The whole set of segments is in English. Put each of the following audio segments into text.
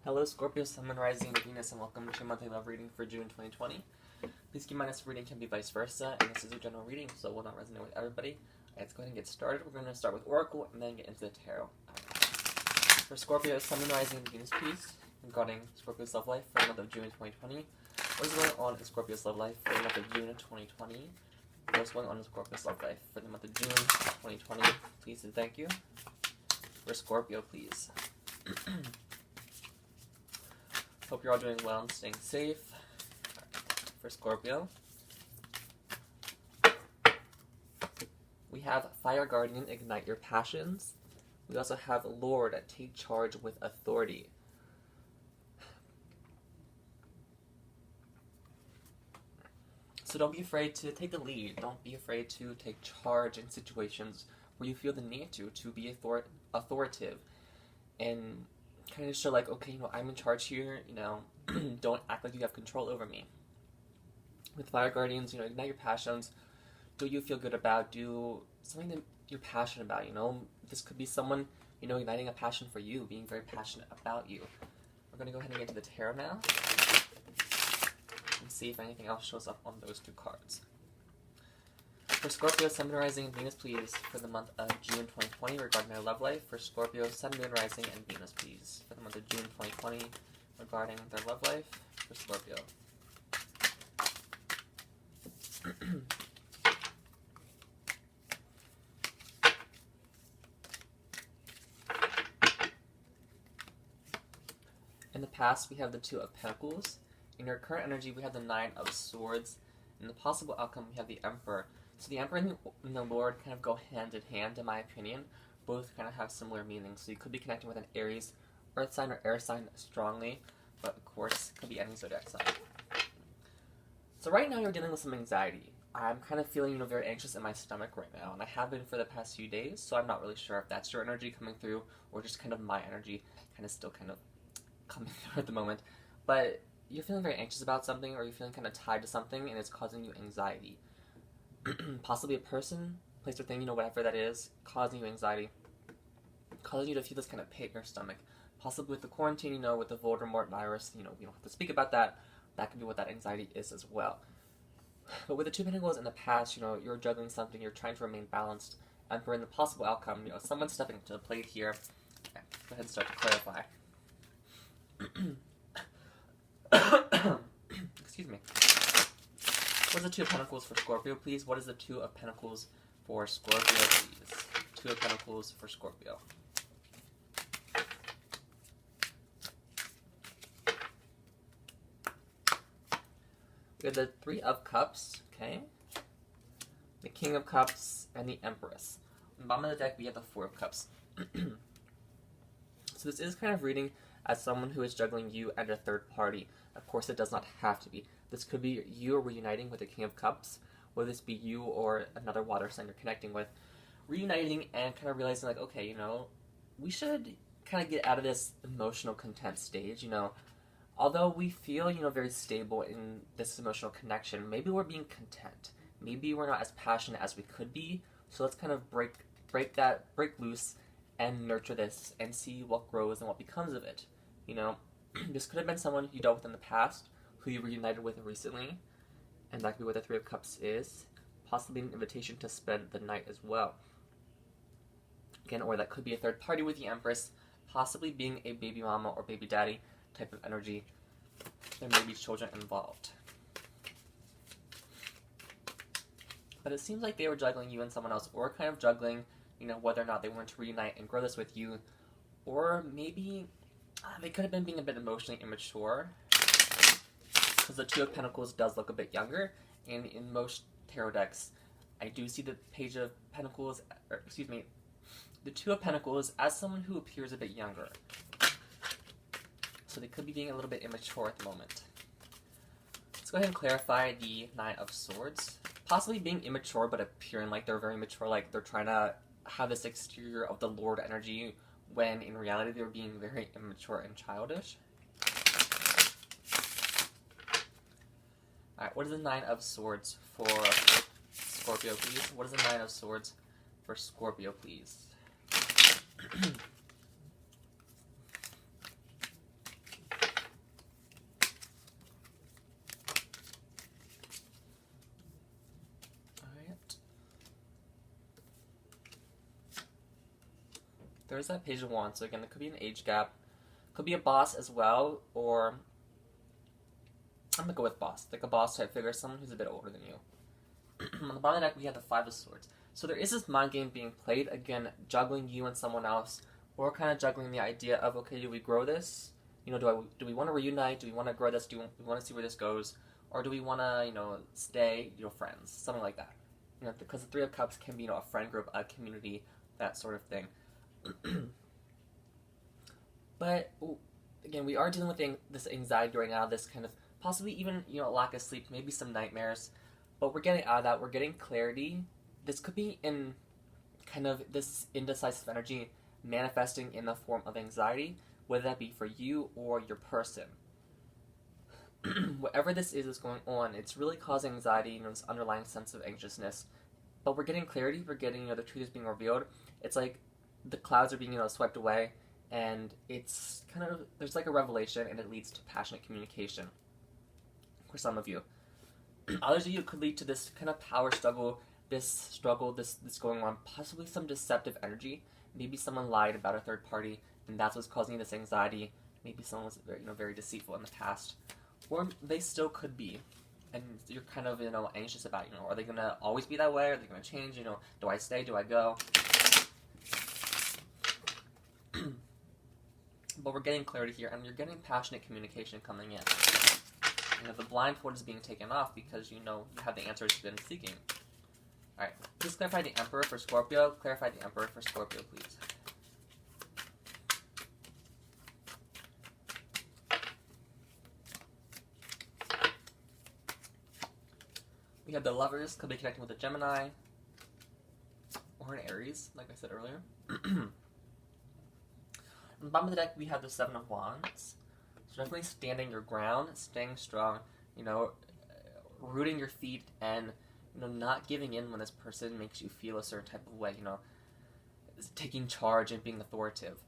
Hello Scorpio, Sun, Moon, Rising, Venus, and welcome to your monthly love reading for June 2020. Please keep in mind this reading can be vice versa, and this is a general reading, so it will not resonate with everybody. Let's go ahead and get started. We're going to start with Oracle and then get into the Tarot. For Scorpio, Sun, Moon, Rising, Venus, please, regarding Scorpio's love life for the month of June 2020. What is going on in Scorpio's love life for the month of June 2020? What's going on in Scorpio's love life for the month of June 2020? Please and thank you. For Scorpio, please. Hope you're all doing well and staying safe. For Scorpio, we have Fire Guardian, ignite your passions. We also have Lord, take charge with authority. So don't be afraid to take the lead. Don't be afraid to take charge in situations where you feel the need to be authoritative and kind of show like, okay, I'm in charge here, don't act like you have control over me. With Fire Guardians, ignite your passions. Do what you feel good about. Do something that you're passionate about, This could be someone, igniting a passion for you, being very passionate about you. We're going to go ahead and get to the tarot now and see if anything else shows up on those two cards. For Scorpio, Sun, Moon, Rising, and Venus, please, for the month of June 2020 regarding their love life. For Scorpio, Sun, Moon, Rising, and Venus, please, for the month of June 2020 regarding their love life. For Scorpio. In the past, we have the Two of Pentacles. In your current energy, we have the Nine of Swords. In the possible outcome, we have the Emperor. So the Emperor and the Lord kind of go hand in hand, in my opinion. Both kind of have similar meanings. So you could be connecting with an Aries, Earth sign, or air sign strongly, but of course, it could be any zodiac sign. So right now, you're dealing with some anxiety. I'm kind of feeling, very anxious in my stomach right now, and I have been for the past few days, so I'm not really sure if that's your energy coming through, or just kind of my energy still coming through at the moment. But you're feeling very anxious about something, or you're feeling kind of tied to something, and it's causing you anxiety. Possibly a person, place, or thing, whatever that is, causing you anxiety, causing you to feel this kind of pit in your stomach. Possibly with the quarantine, with the Voldemort virus, we don't have to speak about that. That could be what that anxiety is as well. But with the Two of Pentacles in the past, you're juggling something, you're trying to remain balanced, and for in the possible outcome, someone's stepping to the plate here. Okay, go ahead and start to clarify. Excuse me. What's the Two of Pentacles for Scorpio, please? What is the Two of Pentacles for Scorpio, please? Two of Pentacles for Scorpio. We have the Three of Cups, okay? The King of Cups and the Empress. On the bottom of the deck, we have the Four of Cups. So this is kind of reading as someone who is juggling you and a third party. Of course, it does not have to be. This could be you reuniting with the King of Cups, or this be you or another water sign you're connecting with, reuniting and kind of realizing like, okay, we should kind of get out of this emotional content stage, Although we feel, very stable in this emotional connection, maybe we're being content. Maybe we're not as passionate as we could be, so let's kind of break loose and nurture this and see what grows and what becomes of it. This could have been someone you dealt with in the past, who you reunited with recently, and that could be what the Three of Cups is. Possibly an invitation to spend the night as well. Again, or that could be a third party with the Empress, possibly being a baby mama or baby daddy type of energy. There may be children involved. But it seems like they were juggling you and someone else, or kind of juggling, whether or not they want to reunite and grow this with you, or maybe they could have been being a bit emotionally immature, because the Two of Pentacles does look a bit younger, and in most tarot decks, I do see the Page of Pentacles, the Two of Pentacles as someone who appears a bit younger. So they could be being a little bit immature at the moment. Let's go ahead and clarify the Nine of Swords. Possibly being immature, but appearing like they're very mature, like they're trying to have this exterior of the Lord energy, when in reality they're being very immature and childish. Alright, what is the Nine of Swords for Scorpio, please? What is the Nine of Swords for Scorpio, please? there's that Page of Wands. So again, there could be an age gap. Could be a boss as well, or I'm gonna go with boss, like a boss type figure, someone who's a bit older than you. On the bottom of the deck, we have the Five of Swords. So there is this mind game being played, again, juggling you and someone else, or kind of juggling the idea of, okay, do we grow this? You know, do we want to reunite? Do we want to grow this? Do we want to see where this goes? Or do we want to, you know, stay, you know, friends? Something like that. You know, because the Three of Cups can be, you know, a friend group, a community, that sort of thing. But, again, we are dealing with this anxiety right now, this kind of, possibly even, you know, lack of sleep, maybe some nightmares. But we're getting out of that, we're getting clarity. This could be in kind of this indecisive energy manifesting in the form of anxiety, whether that be for you or your person. Whatever this is going on, it's really causing anxiety, you know, this underlying sense of anxiousness. But we're getting clarity, we're getting, you know, the truth is being revealed. It's like the clouds are being, you know, swept away, and it's kind of, there's like a revelation, and it leads to passionate communication for some of you. Others of you could lead to this kind of power struggle, this going on, possibly some deceptive energy. Maybe someone lied about a third party, and that's what's causing you this anxiety. Maybe someone was very, you know, very deceitful in the past, or they still could be, and you're kind of, you know, anxious about, you know, are they gonna always be that way? Are they gonna change? You know, do I stay? Do I go? But we're getting clarity here, and you're getting passionate communication coming in. You know, the blindfold is being taken off because you know you have the answers you've been seeking. Alright, please clarify the Emperor for Scorpio. Clarify the Emperor for Scorpio, please. We have the Lovers, could be connecting with a Gemini or an Aries, like I said earlier. On the bottom of the deck, we have the Seven of Wands. So definitely standing your ground, staying strong, you know, rooting your feet, and, you know, not giving in when this person makes you feel a certain type of way, you know, taking charge and being authoritative.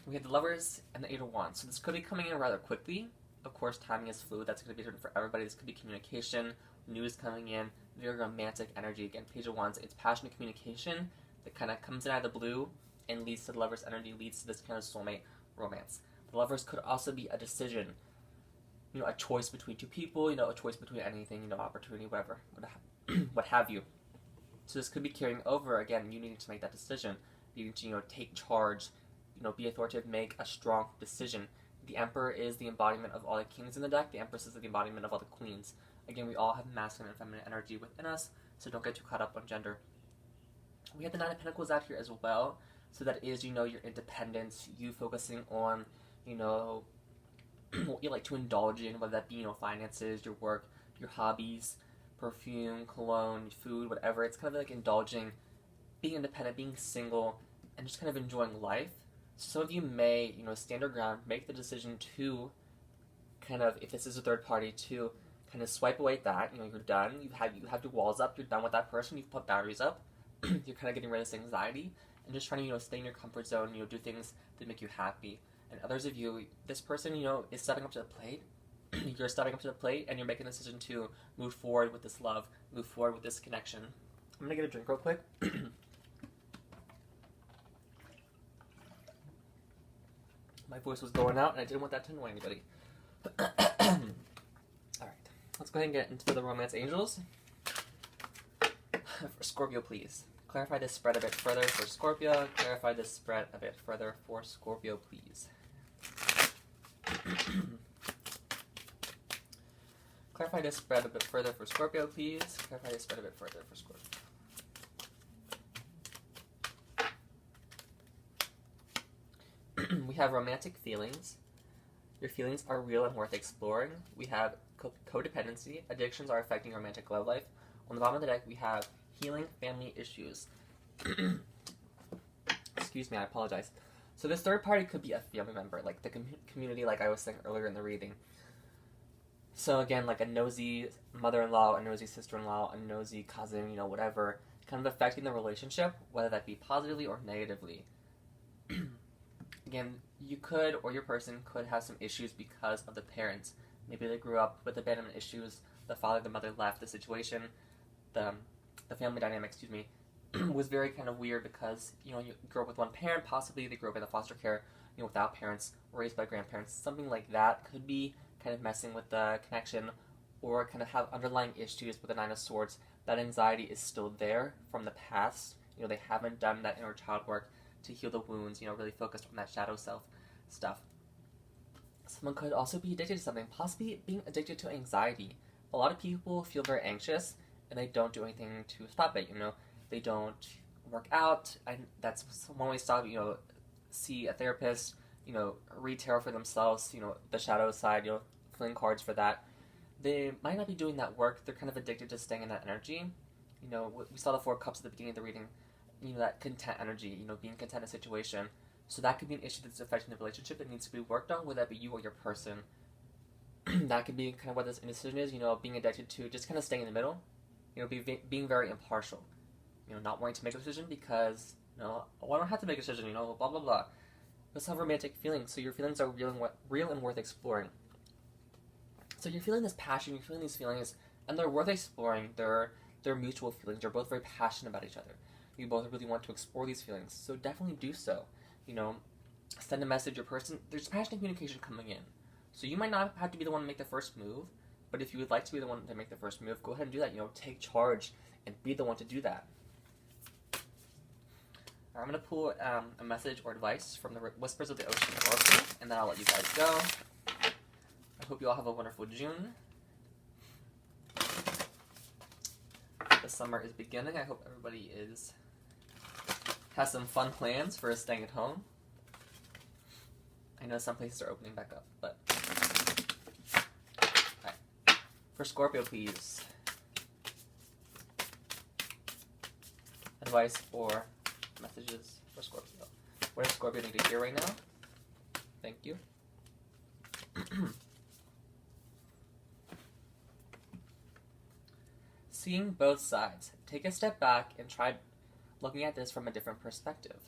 We have the Lovers and the Eight of Wands. So this could be coming in rather quickly. Of course, timing is fluid. That's going to be different for everybody. This could be communication, news coming in, very romantic energy. Again, Page of Wands, it's passionate communication that kind of comes in out of the blue and leads to the Lover's energy, leads to this kind of soulmate romance. The Lovers could also be a decision, you know, a choice between two people, you know, a choice between anything, you know, opportunity, whatever, what have you. So this could be carrying over, again, you need to make that decision. You need to, you know, take charge, you know, be authoritative, make a strong decision. The Emperor is the embodiment of all the kings in the deck. The Empress is the embodiment of all the queens. Again, we all have masculine and feminine energy within us, so don't get too caught up on gender. We have the Nine of Pentacles out here as well. So that is, you know, your independence, you focusing on, you know, what you like to indulge in, whether that be, you know, finances, your work, your hobbies, perfume, cologne, food, whatever. It's kind of like indulging, being independent, being single, and just kind of enjoying life. So some of you may, you know, stand your ground, make the decision to kind of, if this is a third party, to kind of swipe away that, you know, you're done, you have your walls up, you're done with that person, you've put boundaries up, you're kind of getting rid of this anxiety, and just trying to, you know, stay in your comfort zone, you know, do things that make you happy. And others of you, this person, you know, is stepping up to the plate, you're stepping up to the plate, and you're making a decision to move forward with this love, move forward with this connection. I'm gonna get a drink real quick. My voice was going out, and I didn't want that to annoy anybody. Alright, let's go ahead and get into the Romance Angels. For Scorpio, please. Clarify this spread a bit further for Scorpio. Clarify this spread a bit further for Scorpio, please. Clarify this spread a bit further for Scorpio, please. Clarify this spread a bit further for Scorpio. We have romantic feelings. Your feelings are real and worth exploring. We have codependency. Addictions are affecting romantic love life. On the bottom of the deck, we have healing family issues. Excuse me, I apologize. So this third party could be a family member, like the community, like I was saying earlier in the reading. So again, like a nosy mother-in-law, a nosy sister-in-law, a nosy cousin, you know, whatever, kind of affecting the relationship, whether that be positively or negatively. Again, you could, or your person could have some issues because of the parents. Maybe they grew up with abandonment issues, the father, the mother left the situation, the family dynamic, was very kind of weird because, you know, you grew up with one parent, possibly they grew up in a foster care, you know, without parents, raised by grandparents, something like that could be kind of messing with the connection, or kind of have underlying issues with the Nine of Swords. That anxiety is still there from the past. You know, they haven't done that inner child work to heal the wounds, you know, really focused on that shadow self stuff. Someone could also be addicted to something, possibly being addicted to anxiety. A lot of people feel very anxious and they don't do anything to stop it, you know. They don't work out, and that's one way to stop, you know, see a therapist, you know, read tarot for themselves, you know, the shadow side, you know, playing cards for that. They might not be doing that work. They're kind of addicted to staying in that energy. You know, we saw the Four Cups at the beginning of the reading, you know, that content energy, you know, being content in a situation. So that could be an issue that's affecting the relationship that needs to be worked on, whether that be you or your person. That could be kind of what this indecision is, you know, being addicted to just kind of staying in the middle, you know, being very impartial. You know, not wanting to make a decision because, you know, oh, I don't have to make a decision, you know, blah, blah, blah. Let's have romantic feelings, so your feelings are real and worth exploring. So you're feeling this passion, you're feeling these feelings, and they're worth exploring. They're mutual feelings. You're both very passionate about each other. You both really want to explore these feelings, so definitely do so. You know, send a message to your person. There's passionate communication coming in. So you might not have to be the one to make the first move, but if you would like to be the one to make the first move, go ahead and do that. You know, take charge and be the one to do that. I'm going to pull a message or advice from the Whispers of the Ocean Oracle, and then I'll let you guys go. I hope you all have a wonderful June. The summer is beginning. I hope everybody has some fun plans for staying at home. I know some places are opening back up, but... Alright. For Scorpio, please. Advice or messages for Scorpio. What does Scorpio need to hear right now? Thank you. Seeing both sides. Take a step back and try looking at this from a different perspective.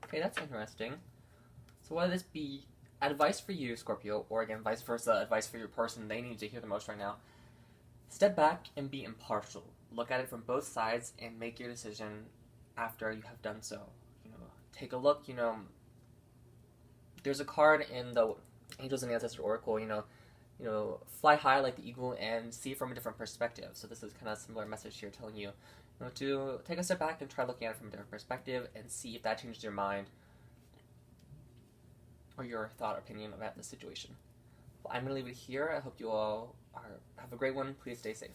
Okay, that's interesting. So what would this be? Advice for you, Scorpio, or again, vice versa, advice for your person they need to hear the most right now. Step back and be impartial. Look at it from both sides and make your decision after you have done so. You know, take a look, you know, there's a card in the Angels and Ancestor Oracle, you know, fly high like the eagle and see it from a different perspective. So this is kind of a similar message here telling you, you know, to take a step back and try looking at it from a different perspective and see if that changes your mind or your thought or opinion about the situation. Well, I'm going to leave it here. I hope you all have a great one. Please stay safe.